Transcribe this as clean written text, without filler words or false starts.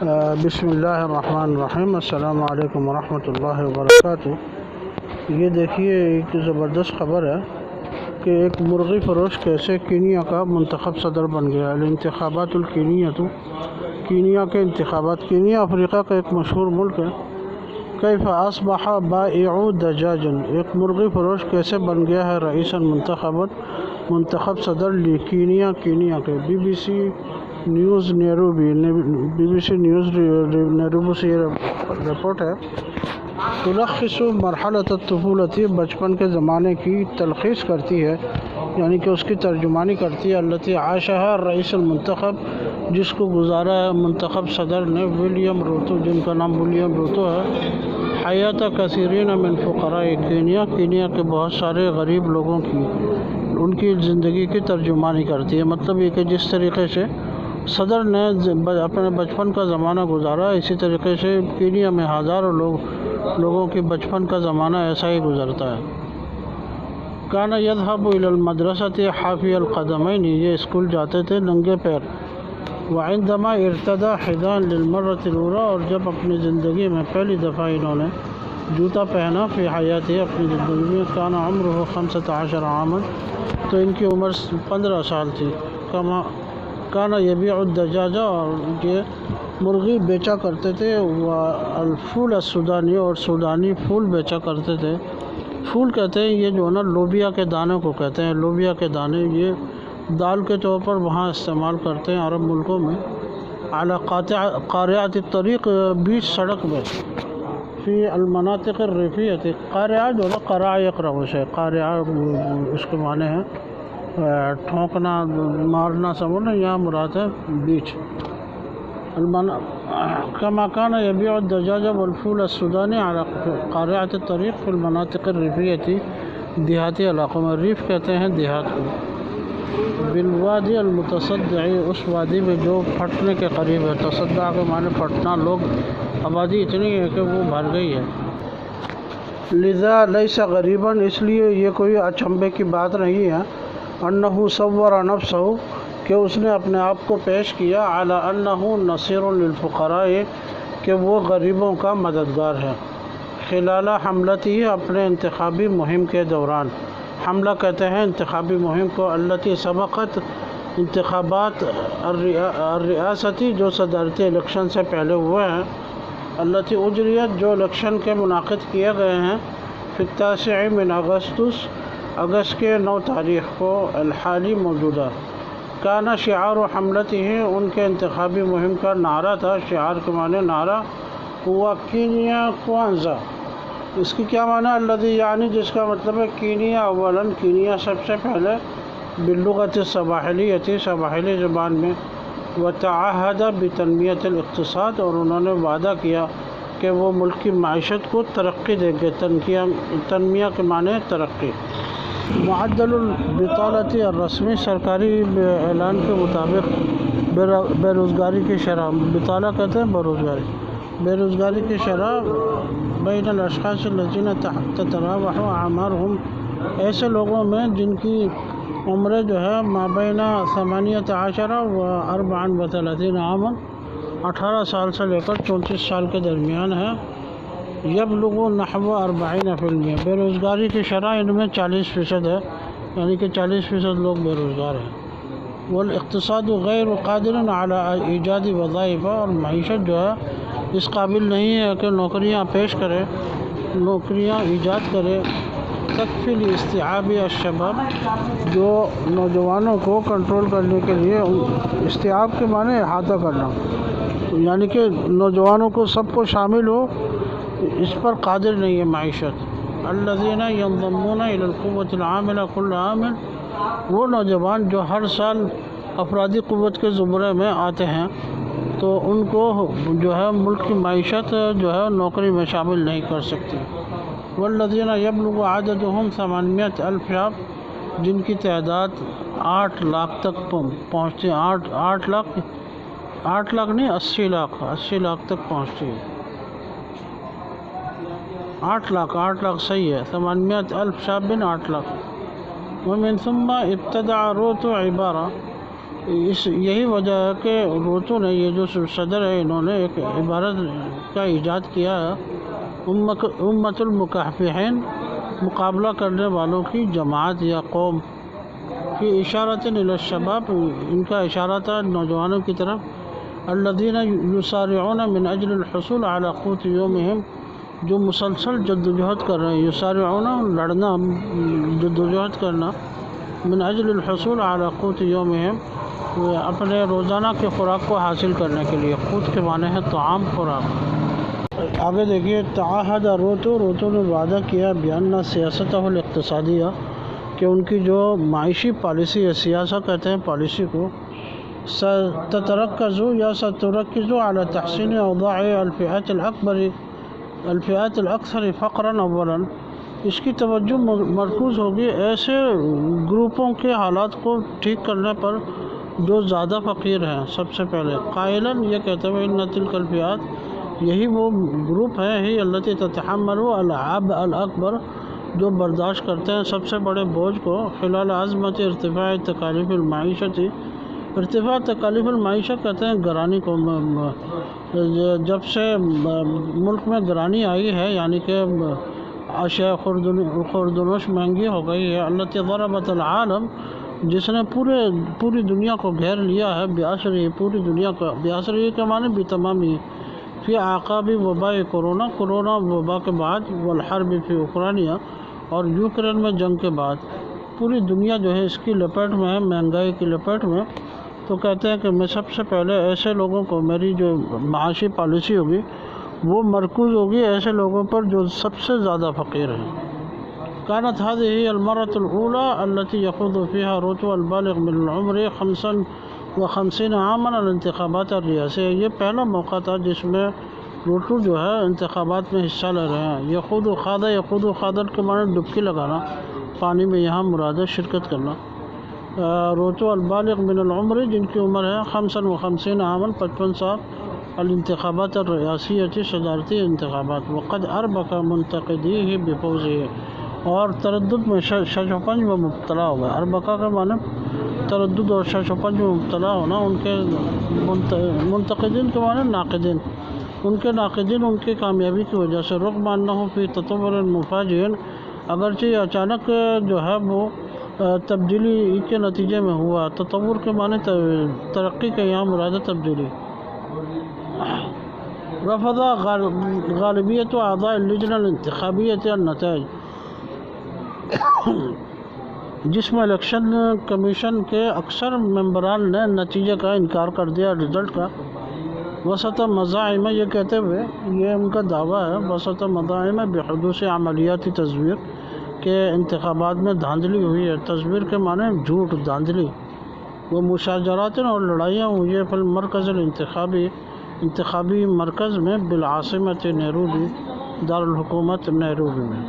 بسم اللہ الرحمن الرحیم۔ السلام علیکم ورحمۃ اللہ وبرکاتہ۔ یہ دیکھیے ایک زبردست خبر ہے کہ ایک مرغی فروش کیسے کینیا کا منتخب صدر بن گیا۔ الانتخابات الکینیۃ، کینیا کے انتخابات۔ کینیا افریقہ کا ایک مشہور ملک ہے۔ کیف اصبح بائع دجاج، ایک مرغی فروش کیسے بن گیا ہے رئیس منتخب صدر کینیا کے۔ B B C news Nairobi سے یہ رپورٹ ہے۔ تلخص مرحلۃ الطفولۃ، بچپن کے زمانے کی تلخیص کرتی ہے، یعنی کہ اس کی ترجمانی کرتی ہے۔ التي عاشها الرئیس المنتخب، جس کو گزارا ہے منتخب صدر نے، ولیم روتو، جن کا نام ولیم روتو ہے۔ حیات کثیرین من فقراء کینیا، کینیا کے بہت سارے غریب لوگوں کی ان کی زندگی کی ترجمانی کرتی ہے۔ مطلب یہ کہ جس طریقے سے صدر نے اپنے بچپن کا زمانہ گزارا، اسی طریقے سے کینیا میں ہزاروں لوگوں کی بچپن کا زمانہ ایسا ہی گزرتا ہے۔ کان یذهب الی المدرسۃ حافی القدمین، یہ اسکول جاتے تھے ننگے پیر۔ وعندما ارتدى حذاء للمرۃ الاولی، اور جب اپنی زندگی میں پہلی دفعہ انہوں نے جوتا پہنا، فی حیاتہ، اپنی زندگی میں، کان عمرہ 15 عاما، تو ان کی عمر 15 سال تھی۔ کان یبیع الدجاج، اور یہ مرغی بیچا کرتے تھے۔ والفول السودانی، اور سودانی پھول بیچا کرتے تھے۔ پھول کہتے ہیں یہ جو ہے نا لوبیا کے دانے کو کہتے ہیں۔ لوبیا کے دانے یہ دال کے طور پر وہاں استعمال کرتے ہیں عرب ملکوں میں۔ علی قارعۃ الطریق، بیچ سڑک میں، فی المناطق الریفیۃ، قارعہ جو ہے نا قرع یقرع سے، قارعہ اس کے معنی ہے ٹھونکنا، مارنا، سمجھنا، یہاں مراد ہے بیچ۔ کما کان یبیع الدجاج والفول السودانی علی قارعۃ الطریق فی المناطق الریفیۃ، دیہاتی علاقوں میں۔ ریف کہتے ہیں دیہات کو۔ بالوادی المتصدع، اس وادی میں جو پھٹنے کے قریب ہے۔ تصدع کے معنی پھٹنا، لوگ آبادی اتنی ہے کہ وہ بھر گئی ہے۔ لذا لیس غریبا، اس لیے یہ کوئی اچنبھے کی بات نہیں ہے۔ انہ صور نفسہ، کہ اس نے اپنے آپ کو پیش کیا، علی انہ نصیر للفقراء، کہ وہ غریبوں کا مددگار ہے۔ خلال حملتی، اپنے انتخابی مہم کے دوران۔ حملہ کہتے ہیں انتخابی مہم کو۔ التی سبقت، انتخابات الریاستی، جو صدارتی الیکشن سے پہلے ہوئے ہیں۔ التی اجریت، جو الیکشن کے منعقد کیے گئے ہیں۔ فی 9 من اگست کے 9 تاریخ کو، الحالی موجودہ۔ کانا شعار حملتی ہے، ان کے انتخابی مہم کا نعرہ تھا۔ شعار کے معنی نعرہ ہوا کینیا کوانزا، اس کی کیا معنی؟ الذی، یعنی جس کا مطلب ہے کینیا اولاً، کینیا سب سے پہلے، باللغت السواحلیۃ، سواحلی زبان میں۔ وتعہد بتنمیۃ الاقتصاد، اور انہوں نے وعدہ کیا کہ وہ ملک کی معیشت کو ترقی دیں گے۔ تنمیہ کے معنی ترقی۔ معدل البطالۃ الرسمی، سرکاری اعلان کے مطابق بے روزگاری کی شرح۔ بطالہ کہتے ہیں بےروزگاری۔ بے روزگاری کی شرح بین الاشخاص الذین تتراوح اعمارهم، ایسے لوگوں میں جن کی عمریں جو ہے مابین 18 و 34 عاما، 18 سال سے لے کر 34 سال کے درمیان ہے۔ یبلغ نحو 40%، بے روزگاری کی شرح ان میں 40% ہے، یعنی کہ 40% لوگ بے روزگار ہیں۔ والاقتصاد غیر قادر علی ایجاد وظائف، اور معیشت جو ہے اس قابل نہیں ہے کہ نوکریاں پیش کرے، نوکریاں ایجاد کرے۔ تکفی لاستیعاب الشباب، جو نوجوانوں کو کنٹرول کرنے کے لیے، استیعاب کے معنی احاطہ کرنا، یعنی کہ نوجوانوں کو سب کو شامل ہو، اس پر قادر نہیں ہے معیشت۔ الذین ینضمون الی القوۃ العاملہ کل عام، وہ نوجوان جو ہر سال افرادی قوت کے زمرے میں آتے ہیں، تو ان کو جو ہے ملک کی معیشت جو ہے نوکری میں شامل نہیں کر سکتی۔ والذین یبلغ عددهم 800,000، جن کی تعداد 8 لاکھ تک پہنچتی ہے۔ 8 لاکھ نہیں، 80 لاکھ تک پہنچتی ہے۔ 8 لاکھ صحیح ہے۔ 800,000 شاب، 8 لاکھ۔ ومن ثم ابتدع روتو عبارہ، یہی وجہ ہے کہ روتو نے، یہ جو صدر ہے، انہوں نے ایک عبارت کا ایجاد کیا ہے، امت المکافحین، مقابلہ کرنے والوں کی جماعت یا قوم، کی اشارۃ الی الشباب، ان کا اشارہ تھا نوجوانوں کی طرف، الذین یسارعون من اجل الحصول علی قوت یومہم، جو مسلسل جدوجہد کر رہے ہیں، یسارعون لڑنا، جدوجہد کرنا، من اجل الحصول علی قوت یومہم، اپنے روزانہ کے خوراک کو حاصل کرنے کے لیے۔ قوت کے معنی ہے طعام، خوراک۔ آگے دیکھیے، تعاہد روتو نے وعدہ کیا بیان سیاستہ الاقتصادیہ، کہ ان کی جو معاشی پالیسی ہے، سیاست کہتے ہیں پالیسی کو، سترکز علی تحسین اوضاع الفئات الاکثر فقرا اولا، اس کی توجہ مرکوز ہوگی ایسے گروپوں کے حالات کو ٹھیک کرنے پر جو زیادہ فقیر ہیں سب سے پہلے، قائلاً، یہ کہتے ہوئے، ان تلک الفئات، یہی وہ گروپ ہیں، ہی التی تتحمل العبء الاکبر، جو برداشت کرتے ہیں سب سے بڑے بوجھ کو، خلال عظمت ارتفاع تکالیف المعیشت، ارتفاع تکالیف المعیشت کہتے ہیں گرانی کو، جب سے ملک میں گرانی آئی ہے، یعنی کہ اشیاء خوردنوش مہنگی ہو گئی ہے، التی ضربت العالم، جس نے پوری دنیا کو گھیر لیا ہے، بأسرہ، پوری دنیا کو، بأسرہ کے معنی بتمامی، فی اعقاب وباء کرونا وبا کے بعد، والحرب فی اوکرانیہ، اور یوکرین میں جنگ کے بعد، پوری دنیا جو ہے اس کی لپیٹ میں ہے، مہنگائی کی لپیٹ میں۔ تو کہتے ہیں کہ میں سب سے پہلے ایسے لوگوں کو، میری جو معاشی پالیسی ہوگی وہ مرکوز ہوگی ایسے لوگوں پر جو سب سے زیادہ فقیر ہیں۔ كانت هذه المرة الأولى التي يخوض فيها روتو البالغ من العمر 55 عاما الانتخابات الریاسیہ، یہ پہلا موقع تھا جس میں روتو جو ہے انتخابات میں حصہ لے رہے ہیں۔ یخوض کے معنی ڈبکی لگانا پانی میں، یہاں مراد ہے شرکت کرنا۔ روتو البالغ من العمر، جن کی عمر ہے 55 عاما 55 سال، الانتخابات الریاسیہ، صدارتی انتخابات، وقد اربک منتقدیہ بفوزہ، اور تردد میں شش و پنج میں مبتلا ہوا ہے۔ اربکہ کے معنی تردد اور شش و پنج میں مبتلا ہونا، ان کے منتقدین کے معنی ناقدین، ان کے ناقدین ان کی کامیابی کی وجہ سے، رغم انہ فی تطور مفاجئ، اگرچہ یہ اچانک جو ہے وہ تبدیلی کے نتیجے میں ہوا۔ تطور کے معنی ترقی کے، یہاں مراد تبدیلی۔ رفض غالبیت اعضاء اللجنہ الانتخابیۃ النتائج، جس میں الیکشن کمیشن کے اکثر ممبران نے نتیجے کا انکار کر دیا، رزلٹ کا۔ وسط مزاعم، یہ کہتے ہوئے، یہ ان کا دعویٰ ہے، وسط مزاعم بحدوث عملیاتی تزویر، کہ انتخابات میں دھاندلی ہوئی ہے۔ تزویر کے معنی جھوٹ، دھاندلی۔ وہ مشاجرات اور لڑائیاں ہوئی ہے، فی المرکز انتخابی مرکز میں، بالعاصمۃ نیروبی، دارالحکومت نیروبی میں۔